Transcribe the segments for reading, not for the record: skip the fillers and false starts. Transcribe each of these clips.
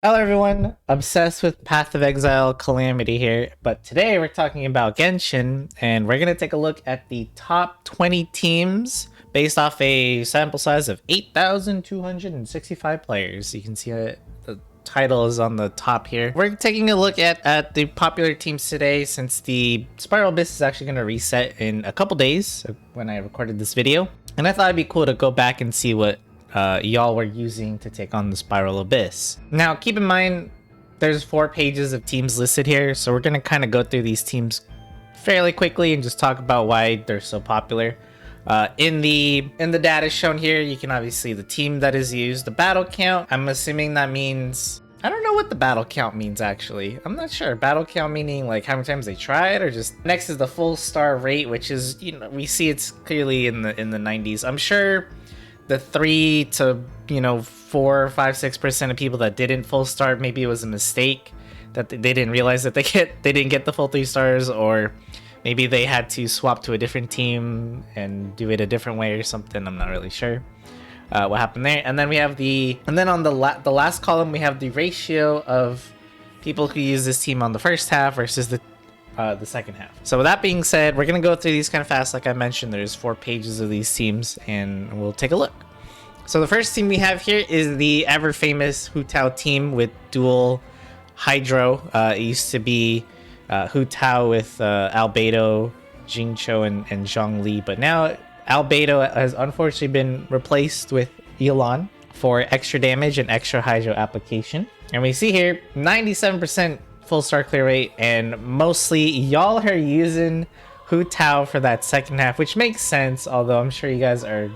Hello everyone, obsessed with Path of Exile Calamity here, but today we're talking about Genshin, and we're going to take a look at the top 20 teams based off a sample size of 8,265 players. You can see the title is on the top here. We're taking a look at the popular teams today since the Spiral Abyss is actually going to reset in a couple days when I recorded this video, and I thought it'd be cool to go back and see what y'all were using to take on the Spiral Abyss. Now, keep in mind, there's 4 pages of teams listed here, so we're gonna kind of go through these teams fairly quickly and just talk about why they're so popular. In the data shown here, you can obviously see the team that is used, the battle count. I'm assuming that means, I don't know what the battle count means actually. I'm not sure. Battle count meaning like how many times they tried, or just next is the full star rate, which is, you know, we see it's clearly in the 90s. I'm sure the 3 to 4, 5, 6% of people that didn't full star, maybe it was a mistake that they didn't realize that they didn't get the full 3 stars, or maybe they had to swap to a different team and do it a different way or something. I'm not really sure what happened there. And then we have on the last column we have the ratio of people who use this team on the first half versus the second half. So with that being said, we're gonna go through these kind of fast. Like I mentioned, there's 4 pages of these teams, and we'll take a look. So the first team we have here is the ever famous Hu Tao team with dual Hydro. It used to be Hu Tao with Albedo, Jingcho, and Zhongli, but now Albedo has unfortunately been replaced with Yelan for extra damage and extra Hydro application. And we see here 97% full star clear rate, and mostly y'all are using Hu Tao for that second half, which makes sense, although I'm sure you guys are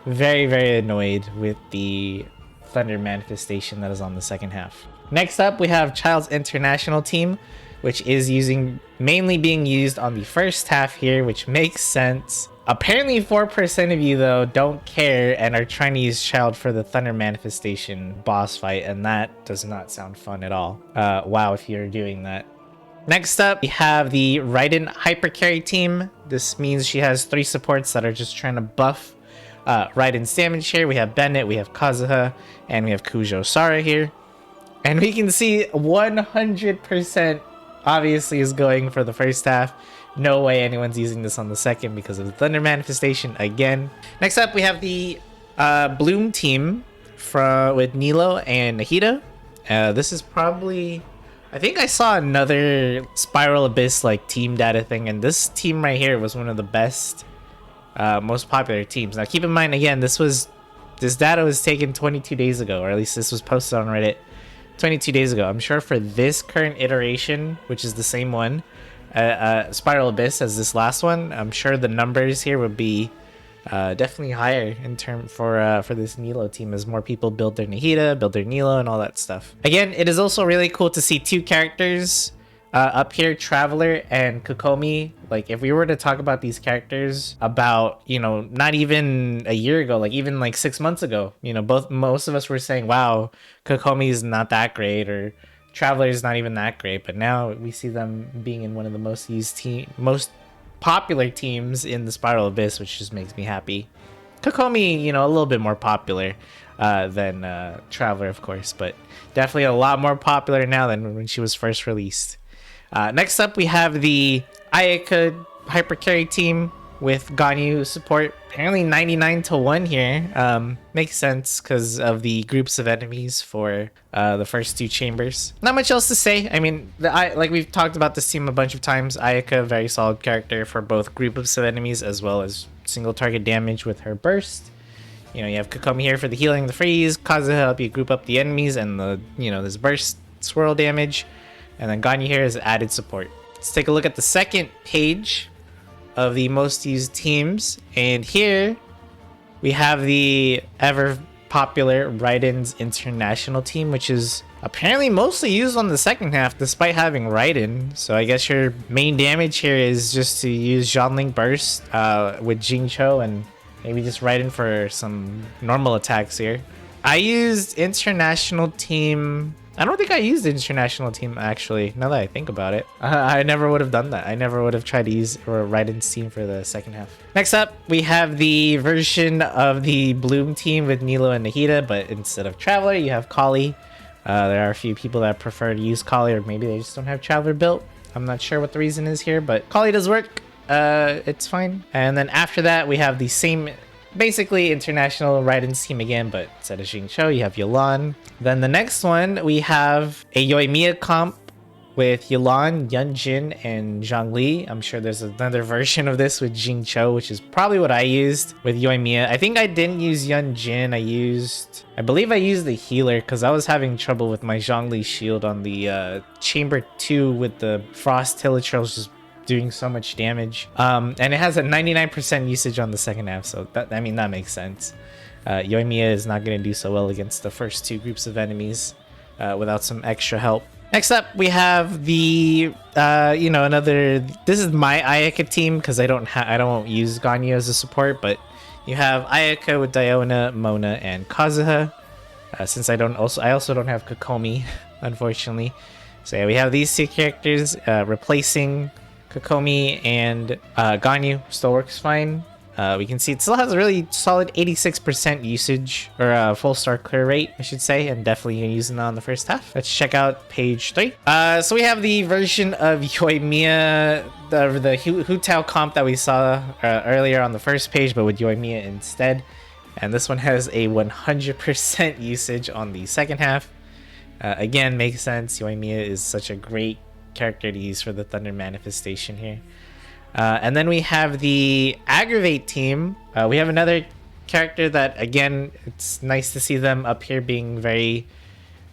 very annoyed with the Thunder manifestation that is on the second half. Next up, we have Child's International team, which is mainly being used on the first half here, which makes sense. Apparently 4% of you though don't care and are trying to use Child for the Thunder manifestation boss fight, and that does not sound fun at all. Wow, if you're doing that. Next up, we have the Raiden Hyper Carry team. This means she has 3 supports that are just trying to buff Raiden's damage here. We have Bennett, we have Kazuha, and we have Kujo Sara here. And we can see 100% obviously is going for the first half. No way anyone's using this on the second because of the Thunder manifestation again. Next up, we have the Bloom team with Nilo and Nahida. This is probably, I think I saw another Spiral Abyss like team data thing, and this team right here was one of the best, most popular teams. Now keep in mind, again, this data was taken 22 days ago, or at least this was posted on Reddit 22 days ago. I'm sure for this current iteration, which is the same one, Spiral Abyss as this last one, I'm sure the numbers here would be definitely higher in for this Nilo team, as more people build their Nahida, build their Nilo, and all that stuff. Again, it is also really cool to see 2 characters up here, Traveler and Kokomi. Like, if we were to talk about these characters about, not even a year ago, like even like 6 months ago, most of us were saying, wow, Kokomi is not that great, or Traveler is not even that great, but now we see them being in one of the most popular teams in the Spiral Abyss, which just makes me happy. Kokomi, a little bit more popular than Traveler, of course, but definitely a lot more popular now than when she was first released. Next up, we have the Ayaka Hyper Carry team with Ganyu support. Apparently 99-1 here. Makes sense because of the groups of enemies for the first 2 chambers. Not much else to say. I mean, like we've talked about this team a bunch of times. Ayaka, very solid character for both groups of enemies as well as single target damage with her burst. You have Kokomi here for the healing, the freeze. Kazuha help you group up the enemies and the this burst swirl damage. And then Ganyu here is added support. Let's take a look at the second page of the most used teams, and here we have the ever popular Raiden's International team, which is apparently mostly used on the second half despite having Raiden. So I guess your main damage here is just to use Zhongling burst with Jingcho, and maybe just Raiden for some normal attacks here. I used International team. I don't think I used the International team, actually, now that I think about it. I never would have done that. I never would have tried to use Raiden's team for the second half. Next up, we have the version of the Bloom team with Nilo and Nahida, but instead of Traveler, you have Kali. There are a few people that prefer to use Kali, or maybe they just don't have Traveler built. I'm not sure what the reason is here, but Kali does work. It's fine. And then after that, we have the same, basically international Raiden's team again, but instead of Xingqiu, you have Yulan. Then the next one, we have a Yoimiya comp with Yulan, Yunjin, and Zhongli. I'm sure there's another version of this with Xingqiu, which is probably what I used with Yoimiya. I think I didn't use Yunjin. I believe I used the healer because I was having trouble with my Zhongli shield on the chamber 2 with the Frost Hilichurls just doing so much damage. And it has a 99% usage on the second half, so that makes sense. Yoimiya is not going to do so well against the first 2 groups of enemies without some extra help. Next up, we have the, this is my Ayaka team because I don't use Ganyu as a support, but you have Ayaka with Diona, Mona, and Kazuha. Since I also don't have Kokomi, unfortunately. So yeah, we have these 2 characters replacing Kokomi, and Ganyu still works fine. We can see it still has a really solid 86% usage, or full star clear rate, I should say, and definitely using that on the first half. Let's check out page 3. So we have the version of Yoimiya, the Hu Tao comp that we saw earlier on the first page, but with Yoimiya instead. And this one has a 100% usage on the second half. Again, makes sense. Yoimiya is such a great character to use for the Thunder manifestation here. And then we have the Aggravate team. We have another character that, again, it's nice to see them up here being very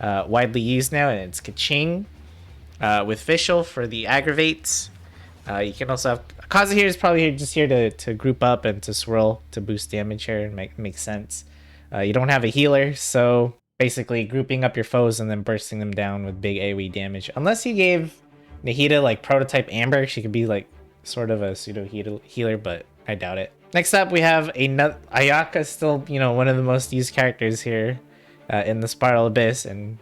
widely used now, and it's Kaching with Fischl for the Aggravates. You can also have Kaza here is probably just here to group up and to swirl to boost damage here and make sense. You don't have a healer, so basically grouping up your foes and then bursting them down with big AoE damage. Unless you gave Nahida like prototype Amber, she could be like sort of a pseudo healer, but I doubt it. Next up, we have Ayaka, still one of the most used characters here in the Spiral Abyss, and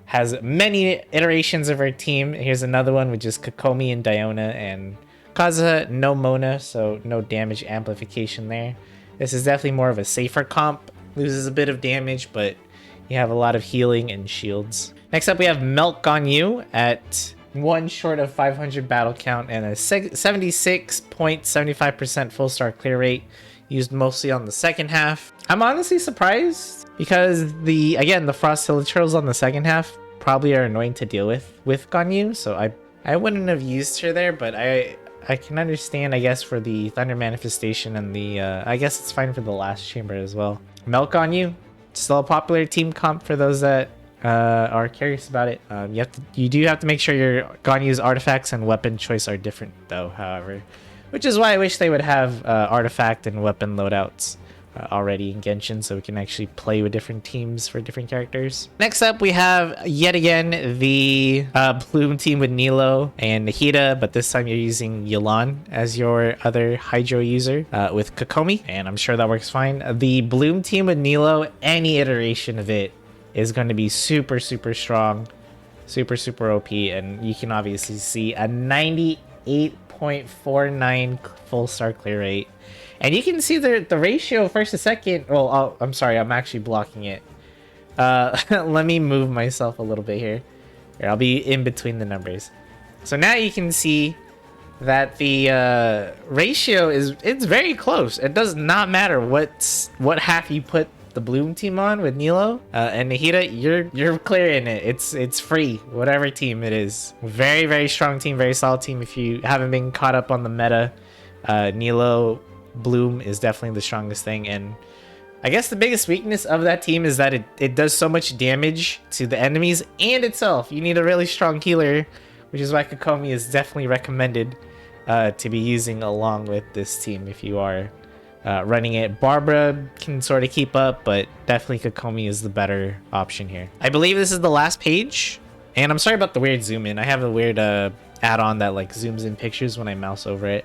has many iterations of her team. Here's another one with just Kokomi and Diona and Kazuha, no Mona, so no damage amplification there. This is definitely more of a safer comp. Loses a bit of damage, but you have a lot of healing and shields. Next up, we have Milk Ganyu at 1 short of 500 battle count and a 76.75% full star clear rate, used mostly on the second half. I'm honestly surprised because the Frost Hilichurls on the second half probably are annoying to deal with Ganyu, so I wouldn't have used her there, but I can understand, I guess, for the Thunder manifestation and the I guess it's fine for the last chamber as well. Milk Ganyu, still a popular team comp for those that are curious about it. You do have to make sure your Ganyu's artifacts and weapon choice are different though, however, which is why I wish they would have artifact and weapon loadouts already in Genshin, so we can actually play with different teams for different characters. Next up, we have yet again the Bloom team with Nilo and Nahida, but this time you're using Yulan as your other Hydro user with Kokomi, and I'm sure that works fine. The Bloom team with Nilo, any iteration of it is going to be super strong, super OP, and you can obviously see a 98.49 full star clear rate, and you can see the ratio first to second. Well, I'm sorry, I'm actually blocking it. Let me move myself a little bit here. I'll be in between the numbers. So now you can see that the ratio it's very close. It does not matter what half you put the Bloom team on with Nilo and Nahida, you're clearing it. It's free, whatever team it is. Very strong team, very solid team. If you haven't been caught up on the meta, Nilo Bloom is definitely the strongest thing, and I guess the biggest weakness of that team is that it does so much damage to the enemies and itself. You need a really strong healer, which is why Kokomi is definitely recommended to be using along with this team if you are running it. Barbara can sort of keep up, but definitely Kokomi is the better option here. I believe this is the last page, and I'm sorry about the weird zoom in. I have a weird add-on that like zooms in pictures when I mouse over it.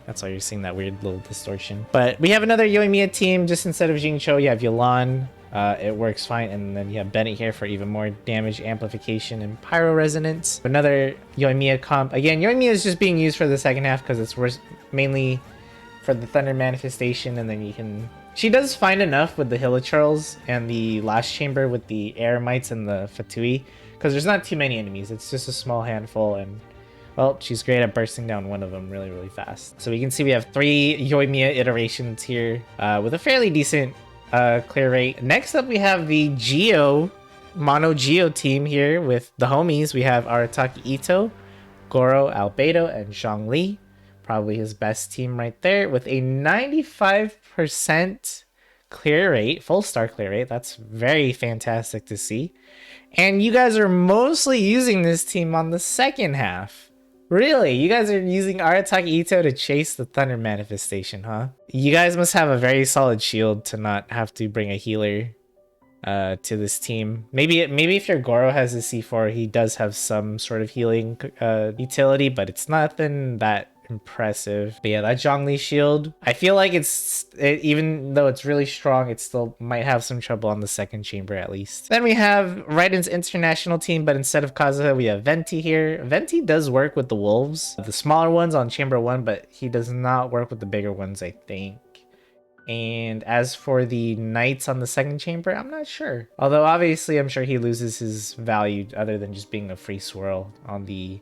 That's why you're seeing that weird little distortion. But we have another Yoimiya team. Just instead of Xingqiu, you have Yulan. It works fine, and then you have Bennett here for even more damage amplification and pyro resonance. Another Yoimiya comp. Again, Yoimiya is just being used for the second half because it's mainly for the Thunder manifestation, and then you can She does fine enough with the Hilichurls and the last chamber with the Eremites and the Fatui, because there's not too many enemies. It's just a small handful, and well, she's great at bursting down one of them really, really fast. So we can see we have 3 Yoimiya iterations here with a fairly decent clear rate. Next up, we have the Mono Geo team here with the homies. We have Arataki Ito, Goro, Albedo, and Zhongli. Probably his best team right there with a 95% clear rate, full star clear rate. That's very fantastic to see. And you guys are mostly using this team on the second half. Really? You guys are using Arataki Ito to chase the Thunder Manifestation, huh? You guys must have a very solid shield to not have to bring a healer to this team. Maybe if your Goro has a C4, he does have some sort of healing utility, but it's nothing that impressive. But yeah, that Zhongli shield, I feel like even though it's really strong, it still might have some trouble on the second chamber at least. Then we have Raiden's international team, but instead of Kazuha, we have Venti here. Venti does work with the wolves, the smaller ones on chamber 1, but he does not work with the bigger ones, I think. And as for the knights on the second chamber, I'm not sure. Although obviously I'm sure he loses his value other than just being a free swirl on the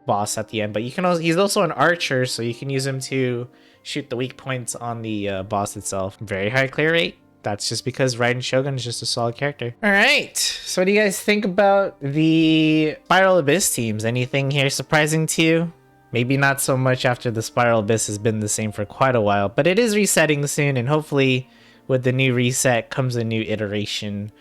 boss at the end. But you can also, he's also an archer, so you can use him to shoot the weak points on the boss itself. Very high clear rate. That's just because Raiden Shogun is just a solid character. All right, so what do you guys think about the Spiral Abyss teams? Anything here surprising to you? Maybe not so much after the Spiral Abyss has been the same for quite a while, but it is resetting soon, and hopefully with the new reset comes a new iteration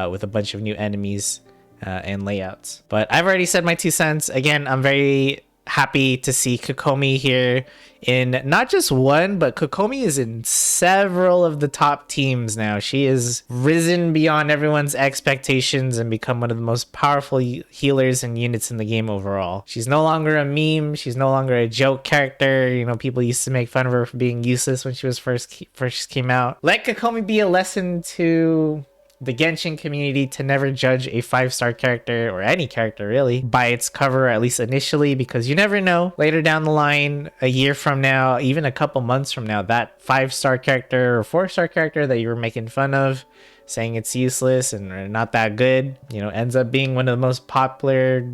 with a bunch of new enemies and layouts. But I've already said my 2 cents. Again, I'm very happy to see Kokomi here in not just one, but Kokomi is in several of the top teams now. She is risen beyond everyone's expectations and become one of the most powerful healers and units in the game overall. She's no longer a meme. She's no longer a joke character. You know, people used to make fun of her for being useless when she was first came out. Let Kokomi be a lesson to the Genshin community to never judge a 5-star character, or any character really, by its cover, at least initially, because you never know, later down the line, a year from now, even a couple months from now, that 5-star character or 4-star character that you were making fun of, saying it's useless and not that good, you know, ends up being one of the most popular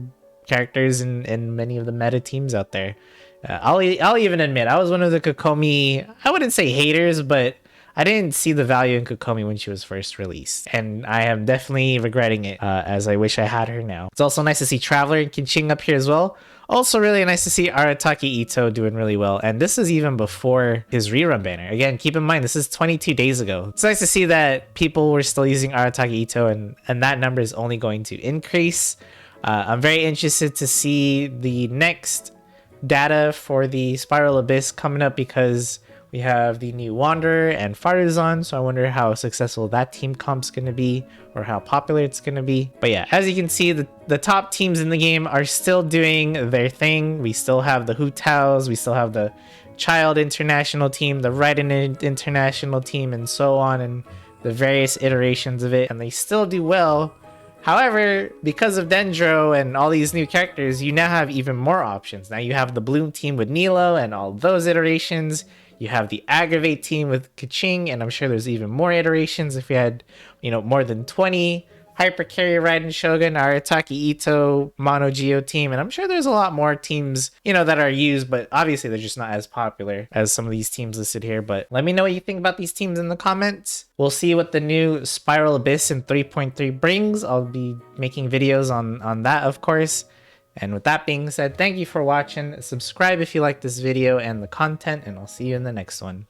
characters in many of the meta teams out there. I'll even admit, I was one of the Kokomi, I wouldn't say haters, but I didn't see the value in Kokomi when she was first released, and I am definitely regretting it, as I wish I had her now. It's also nice to see Traveler and Kinching up here as well. Also really nice to see Arataki Ito doing really well, and this is even before his rerun banner. Again, keep in mind, this is 22 days ago. It's nice to see that people were still using Arataki Ito, and that number is only going to increase. I'm very interested to see the next data for the Spiral Abyss coming up, because we have the new Wanderer and Faruzan, so I wonder how successful that team comp's going to be, or how popular it's going to be. But yeah, as you can see, the top teams in the game are still doing their thing. We still have the Hu Taos, we still have the Child International team, the Raiden International team, and so on, and the various iterations of it, and they still do well. However, because of Dendro and all these new characters, you now have even more options. Now you have the Bloom team with Nilo and all those iterations. You have the Aggravate team with Kaching, and I'm sure there's even more iterations if we had, you know, more than 20. Hyper Carrier Raiden Shogun, Arataki Ito, Mono Geo team, and I'm sure there's a lot more teams, you know, that are used, but obviously they're just not as popular as some of these teams listed here. But let me know what you think about these teams in the comments. We'll see what the new Spiral Abyss in 3.3 brings. I'll be making videos on that, of course. And with that being said, thank you for watching. Subscribe if you like this video and the content, and I'll see you in the next one.